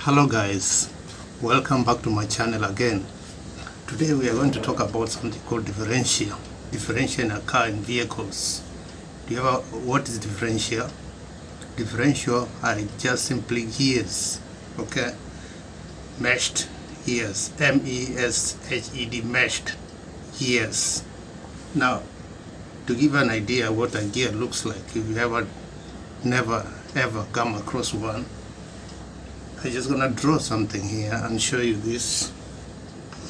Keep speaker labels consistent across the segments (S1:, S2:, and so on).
S1: Hello guys, welcome back to my channel again. Today we are going to talk about something called differential in a car and vehicles. Do you ever, what is differential? Differential are just simply gears, okay? Meshed gears, M-E-S-H-E-D, meshed gears. Now, to give an idea what a gear looks like, if you never ever come across one, I'm just gonna draw something here and show you this.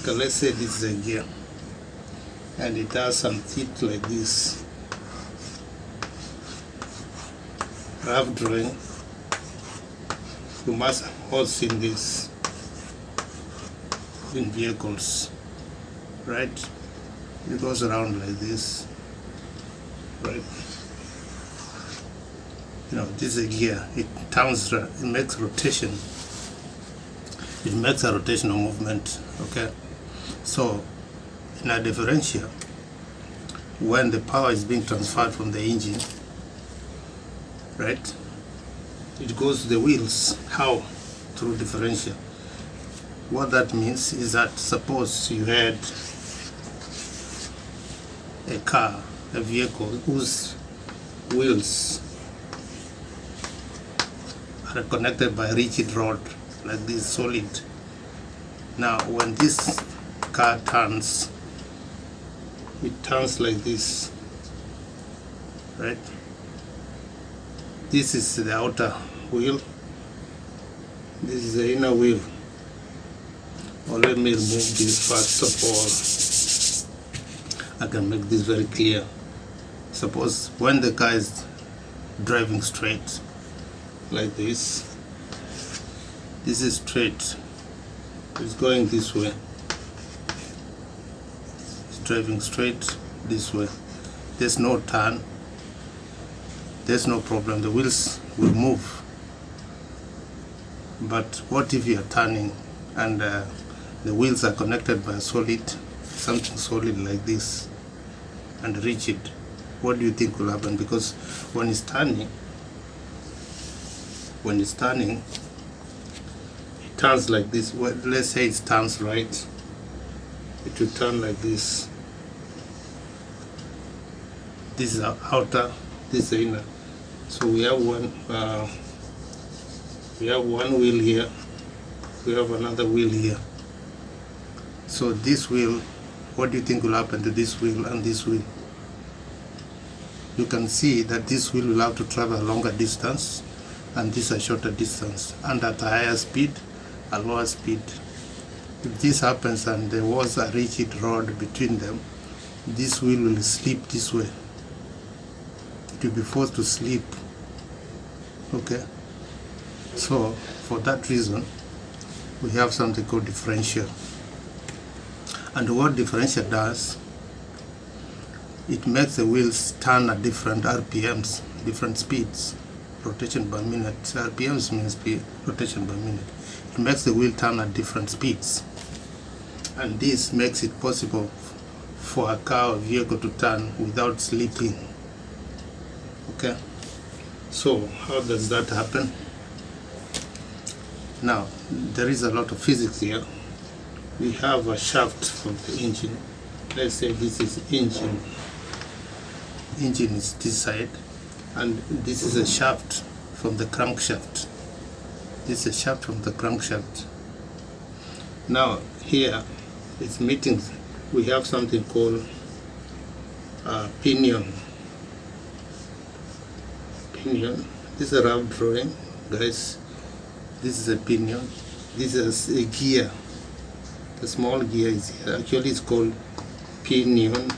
S1: Okay, let's say this is a gear and it has some teeth like this. Rough drawing. You must have all seen this in vehicles, right? It goes around like this, right? You know, this is a gear. It turns, it makes rotation. It makes a rotational movement, okay? So, in a differential, when the power is being transferred from the engine, right, it goes to the wheels. How? Through differential. What that means is that suppose you had a car, a vehicle whose wheels are connected by a rigid rod like this, solid. Now when this car turns, it turns like this, right? This is the outer wheel, this is the inner wheel. Or let me remove this first of all. I can make this very clear. Suppose when the car is driving straight like this is straight, it's going this way, it's driving straight this way, there's no turn, there's no problem, the wheels will move. But what if you are turning and the wheels are connected by a solid, something solid like this and rigid? What do you think will happen? Because when it's turning, it turns like this. Well, let's say it turns right, it will turn like this. This is our outer, this is the inner. So we have one wheel here, we have another wheel here. So this wheel, what do you think will happen to this wheel and this wheel? You can see that this wheel will have to travel a longer distance and this a shorter distance, and at a higher speed, a lower speed. If this happens and there was a rigid rod between them, this wheel will slip this way. It will be forced to slip, okay? So for that reason, we have something called differential. And what differential does, it makes the wheels turn at different RPMs, different speeds, rotation per minute. RPMs means speed, rotation per minute. It makes the wheel turn at different speeds, and this makes it possible for a car or vehicle to turn without slipping, okay? So how does that happen? Now there is a lot of physics here. We have a shaft from the engine. Let's say this is engine is this side, and this is a shaft from the crankshaft. This is a shaft from the crankshaft. Now here it's meeting, we have something called pinion. This is a rough drawing, guys. This is a pinion. This is a gear. The small gear is here. Actually it's called pinion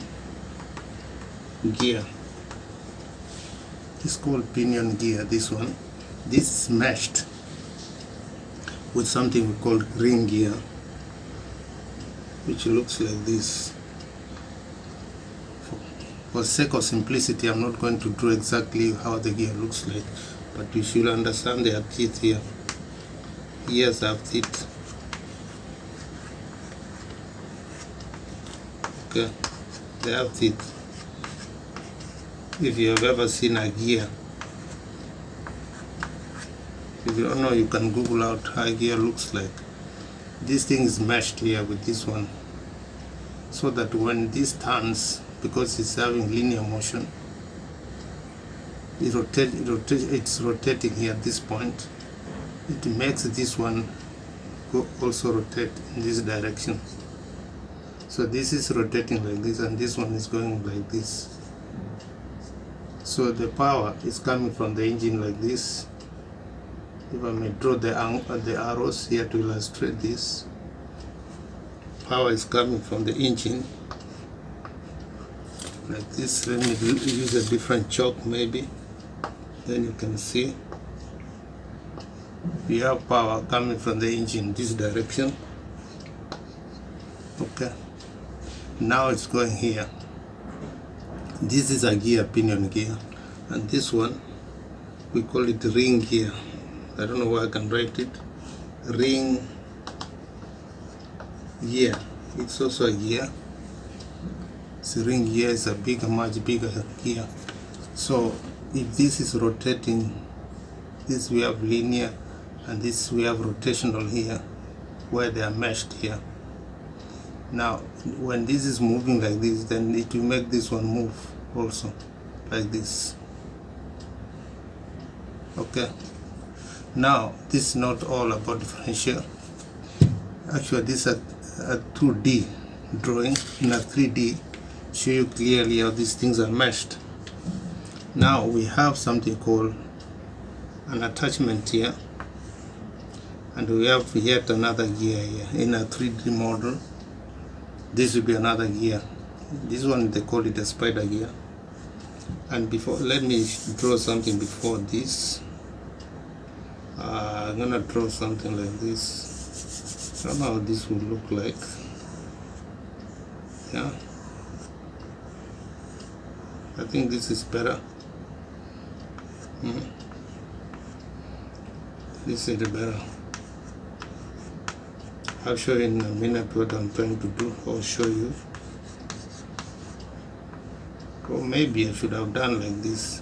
S1: gear. It's called pinion gear, this one. This is meshed with something we call ring gear, which looks like this. For sake of simplicity, I'm not going to draw exactly how the gear looks like, but you should understand there are teeth here. Gears have teeth. Okay, they have teeth. If you have ever seen a gear, if If you don't know, you can Google out how gear looks like. This thing is meshed here with this one, so that when this turns, because it's having linear motion, it's rotating here at this point. It makes this one also rotate in this direction. So this is rotating like this, and this one is going like this. So the power is coming from the engine like this. If I may draw the arrows here to illustrate this, power is coming from the engine like this. Let me use a different chalk maybe, then you can see we have power coming from the engine this direction. Okay, now it's going here. This is a gear, pinion gear, and this one we call it ring gear. I don't know why I can write it. Ring gear. It's also a gear. It's a ring gear. It's a much bigger gear. So if this is rotating, this we have linear, and this we have rotational here, where they are meshed here. Now when this is moving like this, then it will make this one move also like this. Okay, now this is not all about differential. Actually, this is a 2D drawing. In a 3D, show you clearly how these things are meshed. Now we have something called an attachment here, and we have yet another gear here. In a 3D model, this will be another gear. This one they call it a spider gear. And before, let me draw something before this. I'm gonna draw something like this. I don't know how this would look like. Yeah, I think this is better. This is better. I'll show you in a minute what I'm trying to do, or show you. Or maybe I should have done like this.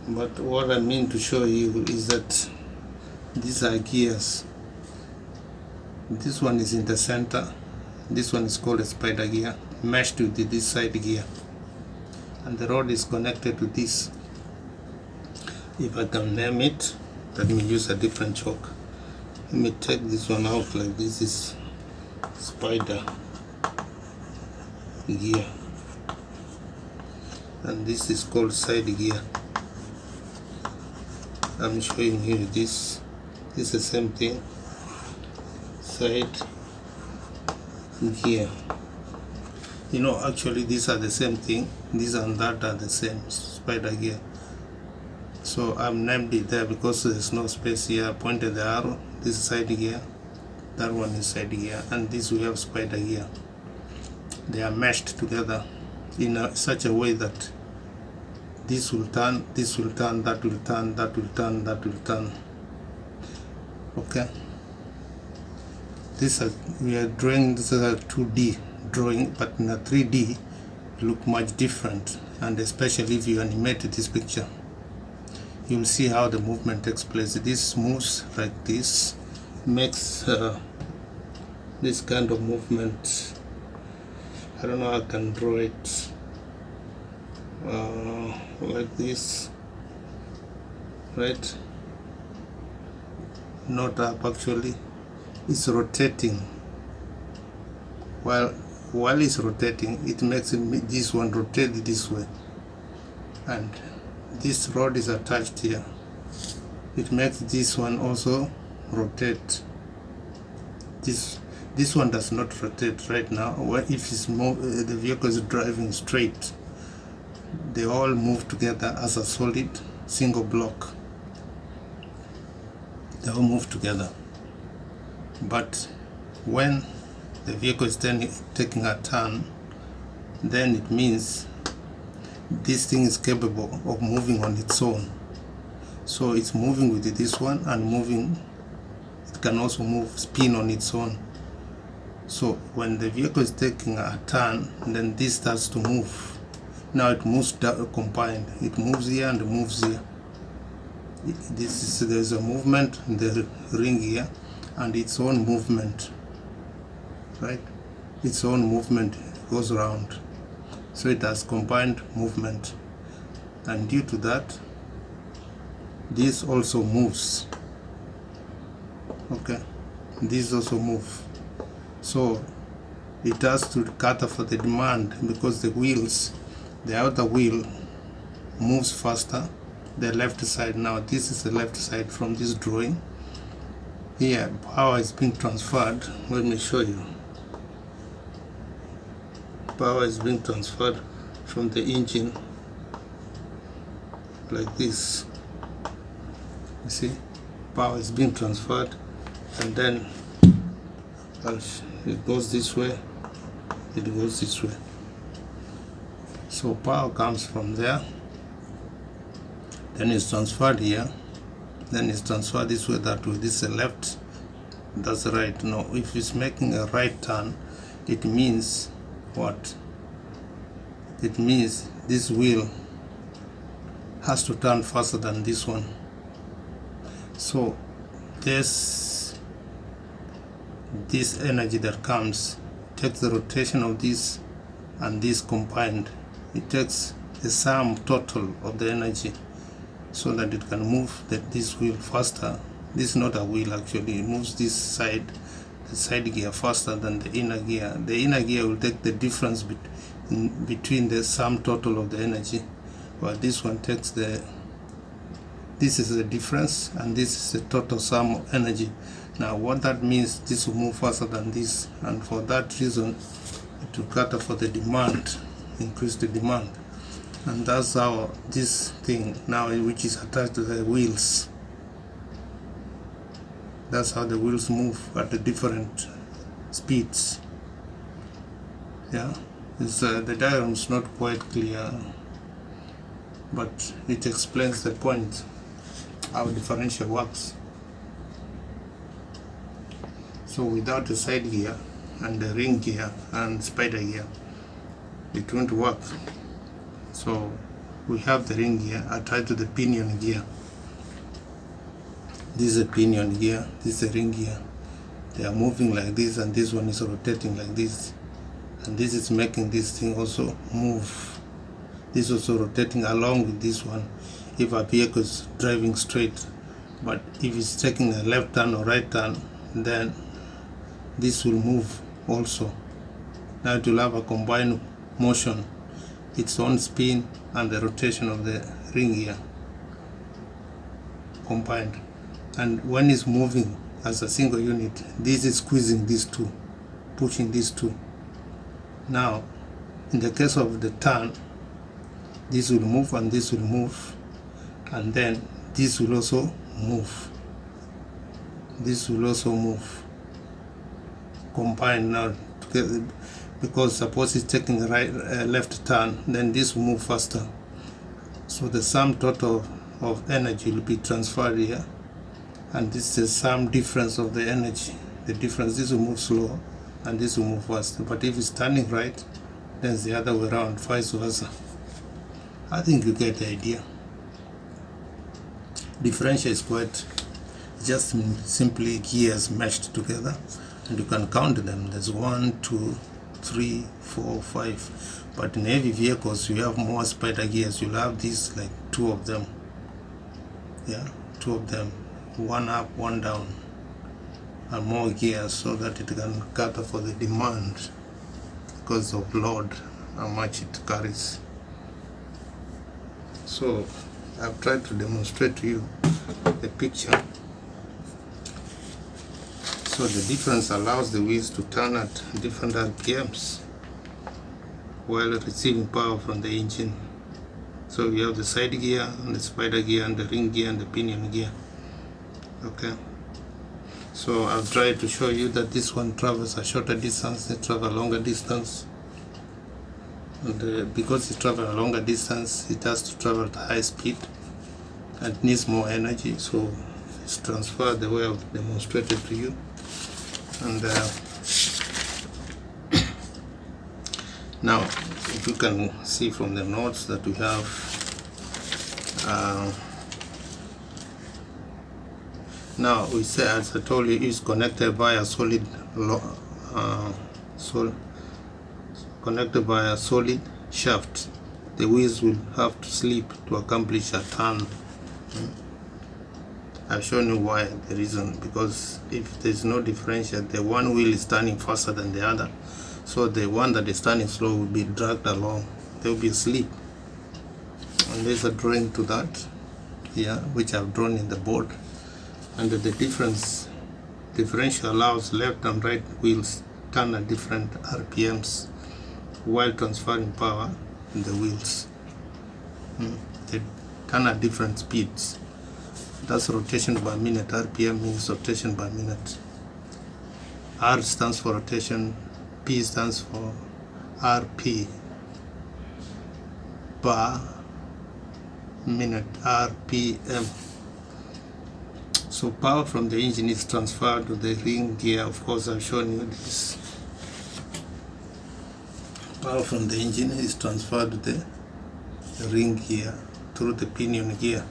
S1: But what I mean to show you is that these are gears. This one is in the center. This one is called a spider gear, meshed with this side gear. And the rod is connected to this. If I can name it, let me use a different chalk. Let me take this one out like this. Is spider gear, and this is called side gear. I'm showing you this. This is the same thing, side gear. You know, actually these are the same thing. These and that are the same, spider gear. So I've named it there because there's no space here. I pointed the arrow. This is side gear, that one is side gear, and this we have spider gear. They are meshed together in such a way that this will turn, this will turn, that will turn, that will turn, that will turn. Okay, we are drawing, this is a 2D drawing, but in a 3D it look much different. And especially if you animate this picture, you'll see how the movement takes place. This moves like this, makes this kind of movement. I don't know how I can draw it like this, right? Not up, actually. It's rotating. While it's rotating, it makes this one rotate this way, and this rod is attached here. It makes this one also rotate. This one does not rotate right now. If it's the vehicle is driving straight, they all move together as a solid single block. They all move together. But when the vehicle is taking a turn, then it means this thing is capable of moving on its own. So it's moving with this one, and moving, it can also spin on its own. So when the vehicle is taking a turn, then this starts to move. Now it moves combined. It moves here and moves here. There's a movement in the ring here and its own movement, right? Its own movement goes around, so it has combined movement, and due to that this also moves. Okay, these also move, so it has to cater for the demand, because the wheels, the outer wheel moves faster, the left side. Now this is the left side from this drawing. Here power is being transferred. Let me show you. Power is being transferred from the engine like this. You see, power is being transferred, and then it goes this way, it goes this way. So power comes from there, then it's transferred here, then it's transferred this way, that way. This is the left, that's the right. Now if it's making a right turn, it means what? It means this wheel has to turn faster than this one. So this energy that comes takes the rotation of this and this combined. It takes the sum total of the energy, so that it can move this wheel faster. This is not a wheel actually, it moves this side, the side gear, faster than the inner gear. The inner gear will take the difference between the sum total of the energy, but this one takes this is the difference, and this is the total sum of energy. Now what that means, this will move faster than this, and for that reason it will cater for the demand, increase the demand. And that's how this thing now, which is attached to the wheels, that's how the wheels move at the different speeds. Yeah, the diagram is not quite clear, but it explains the point, how differential works. So without the side gear and the ring gear and spider gear, it won't work. So we have the ring gear attached to the pinion gear. This is a pinion gear, this is a ring gear. They are moving like this, and this one is rotating like this, and this is making this thing also move. This is also rotating along with this one if a vehicle is driving straight, but if it's taking a left turn or right turn, then this will move also. Now it will have a combined motion, its own spin and the rotation of the ring gear combined. And when it's moving as a single unit, this is squeezing these two, pushing these two. Now in the case of the turn, this will move and this will move, and then this will also move, this will also move, combined now together. Because suppose it's taking a left turn, then this will move faster, so the sum total of energy will be transferred here, and this is the sum difference of the energy. The difference, this will move slower and this will move faster, but if it's turning right, then it's the other way around, vice versa. I think you get the idea. Differential is quite just simply gears meshed together, and you can count them. There's 1, 2, 3, 4, 5. But in heavy vehicles you have more spider gears. You'll have these like 2 of them. Yeah, 2 of them, 1 up, 1 down, and more gears, so that it can cater for the demand because of load, how much it carries. So I've tried to demonstrate to you the picture. So the difference allows the wheels to turn at different RPMs while receiving power from the engine. So you have the side gear and the spider gear and the ring gear and the pinion gear. Okay, so I've tried to show you that this one travels a shorter distance, they travel a longer distance, and because it travels a longer distance, it has to travel at high speed and needs more energy, so it's transferred the way I've demonstrated to you. And now if you can see from the notes that we have Now we say, as I told you, it's connected via connected by a solid shaft. The wheels will have to slip to accomplish a turn. I've shown you why, the reason, because if there's no differential, the one wheel is turning faster than the other, so the one that is turning slow will be dragged along. There will be a slip, and there's a drawing to that here, which I've drawn in the board. And the differential allows left and right wheels turn at different RPMs while transferring power in the wheels. They turn at different speeds. That's rotation per minute. RPM means rotation per minute. R stands for rotation, P stands for RP per minute, RPM. So power from the engine is transferred to the ring gear. Of course, I've shown you this. Power from the engine is transferred to the ring gear through the pinion gear.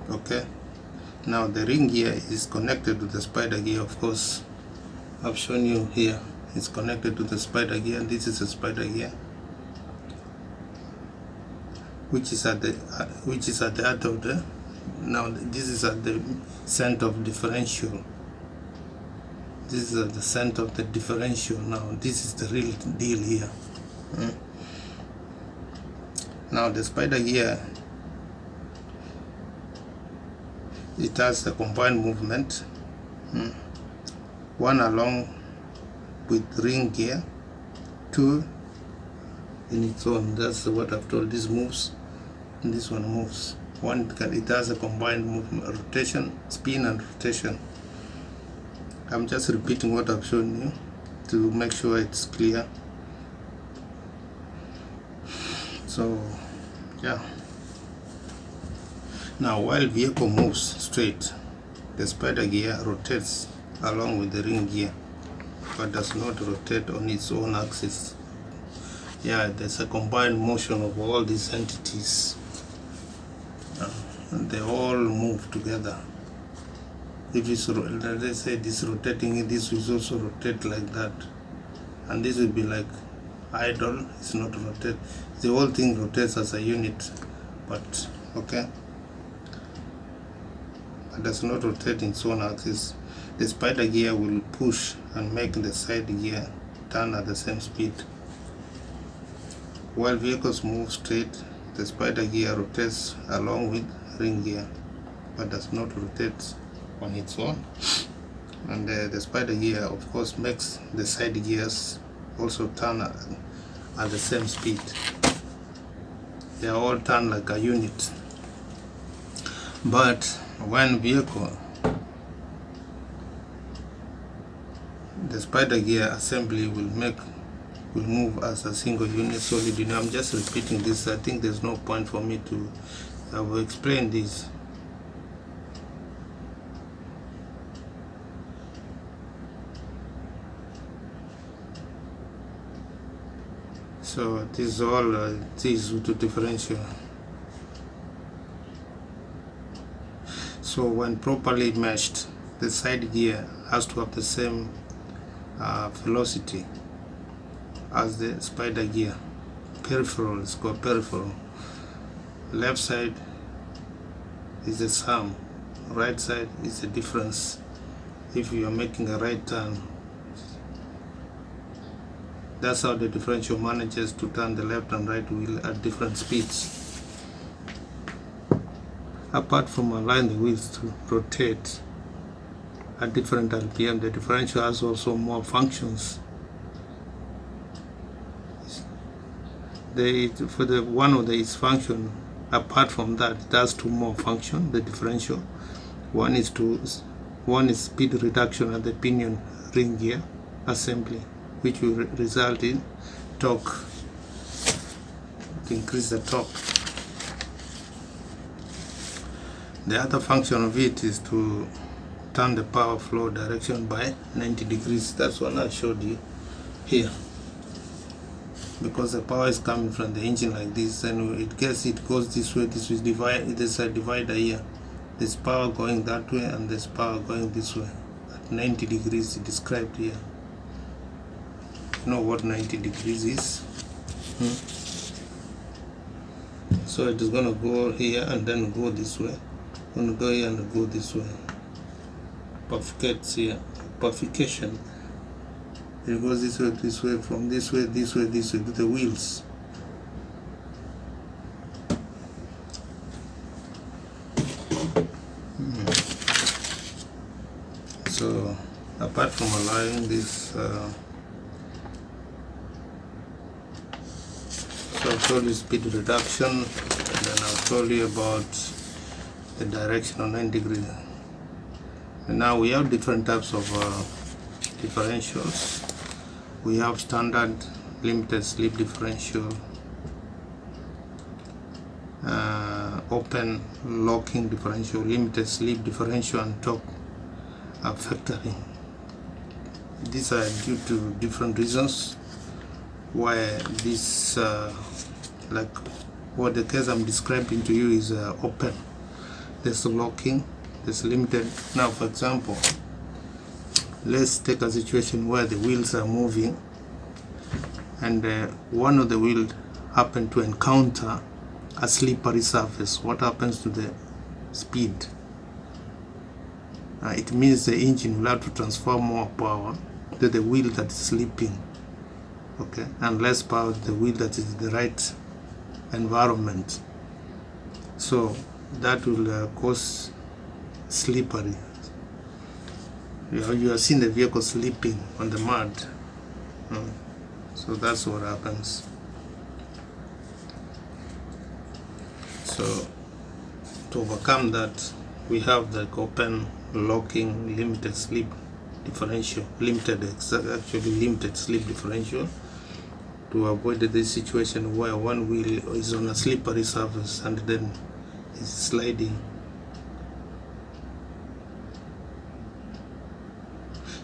S1: Okay, now the ring gear is connected to the spider gear. Of course, I've shown you here. It's connected to the spider gear, and this is a spider gear, which is at the heart of the. Now this is at the center of differential. This is at the center of the differential. Now this is the real deal here. Now the spider gear, it has a combined movement, one along with ring gear, two in its own. That's what I've told. This moves and this one moves. It has a combined movement, rotation, spin and rotation. I'm just repeating what I've shown you to make sure it's clear. So yeah. Now while vehicle moves straight, the spider gear rotates along with the ring gear, but does not rotate on its own axis. Yeah, there's a combined motion of all these entities, and they all move together. If it's, let's say, this rotating, this will also rotate like that, and this will be like idle. It's not rotate. The whole thing rotates as a unit, but okay. It does not rotate in its own axis. The spider gear will push and make the side gear turn at the same speed. While vehicles move straight, the spider gear rotates along with ring gear, but does not rotate on its own. And the spider gear, of course, makes the side gears also turn at the same speed. They are all turn like a unit. But when vehicle, the spider gear assembly will move as a single unit solid unit. I'm just repeating this. I think there's no point for me to. I will explain this. So this is all this to differential. So when properly meshed, the side gear has to have the same velocity as the spider gear. Peripheral is called peripheral. Left side is the sum, right side is the difference. If you are making a right turn, that's how the differential manages to turn the left and right wheel at different speeds. Apart from allowing the wheels to rotate at different RPM, the differential has also more functions. For the one of its function, apart from that, it has two more functions. The differential, one is speed reduction at the pinion ring gear assembly, which will result in torque, to increase the torque. The other function of it is to turn the power flow direction by 90 degrees. That's what I showed you here. because the power is coming from the engine like this, and it goes this way. This is there's a divider here. There's power going that way and there's power going this way at 90 degrees described here. You know what 90 degrees is? So it is going to go here and then go this way. Going to go here and go this way. Bifurcates here. Bifurcation. It goes this way, from this way to the wheels. So apart from allowing this, so I've told you speed reduction, and then I've told you about the direction on 90 degrees. And now we have different types of differentials. We have standard limited slip differential, open locking differential, limited slip differential, and torque factoring. These are due to different reasons why this, like what the case I'm describing to you is open. There's locking, there's limited. Now, for example, let's take a situation where the wheels are moving and one of the wheels happen to encounter a slippery surface. What happens to the speed? It means the engine will have to transfer more power to the wheel that is slipping, okay, and less power to the wheel that is in the right environment. So that will cause slippery. You have seen the vehicle slipping on the mud. So that's what happens. So to overcome that, we have the open locking limited slip differential, limited slip differential, to avoid this situation where one wheel is on a slippery surface and then is sliding.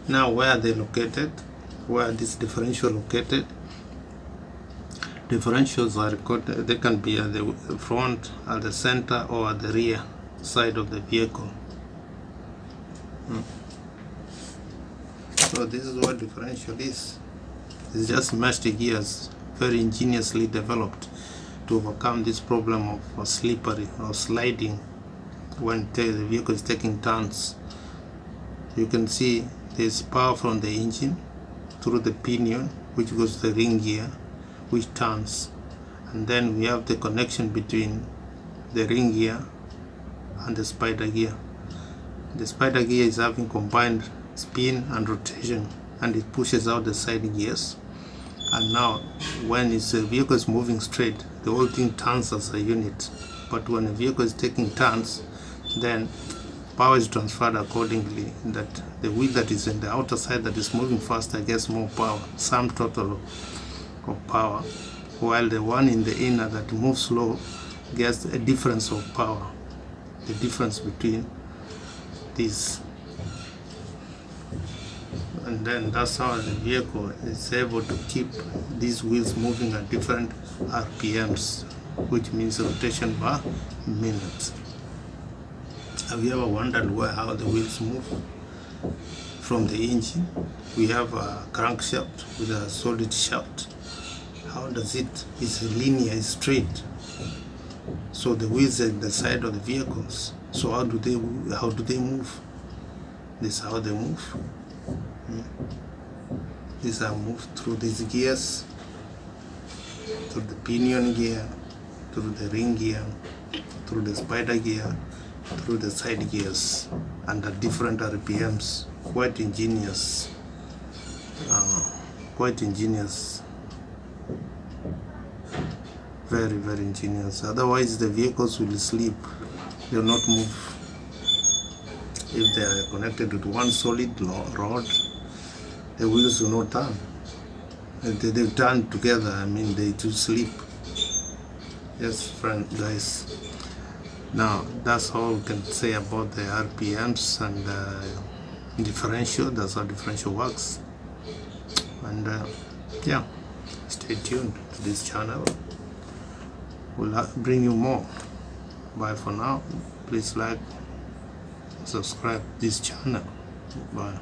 S1: Now, where are they located? Where this differential located? Differentials are recorded. They can be at the front, at the center, or at the rear side of the vehicle. So this is what differential is. It's just meshed gears, very ingeniously developed to overcome this problem of slippery or sliding when the vehicle is taking turns. You can see there's power from the engine through the pinion, which goes to the ring gear, which turns, and then we have the connection between the ring gear and the spider gear. The spider gear is having combined spin and rotation, and it pushes out the side gears. And now when the vehicle is moving straight, the whole thing turns as a unit. But when the vehicle is taking turns, then power is transferred accordingly, that the wheel that is in the outer side that is moving faster gets more power, sum total of power, while the one in the inner that moves slow gets a difference of power, the difference between these. And then that's how the vehicle is able to keep these wheels moving at different RPMs, which means rotation per minute. Have you ever wondered how the wheels move? From the engine, we have a crankshaft with a solid shaft. How does it? It's linear, it's straight. So the wheels are in the side of the vehicles. So how do they move? This is how they move. These are moved through these gears, through the pinion gear, through the ring gear, through the spider gear, through the side gears, and at different RPMs. Quite ingenious. Quite ingenious. Very, very ingenious. Otherwise, the vehicles will sleep. They will not move. If they are connected with one solid rod, the wheels will not turn. If they turn together, I mean, they do sleep. Yes, guys. Now, that's all we can say about the RPMs and differential. That's how differential works. And yeah. Stay tuned to this channel. We'll bring you more. Bye for now. Please like, subscribe this channel. Bye.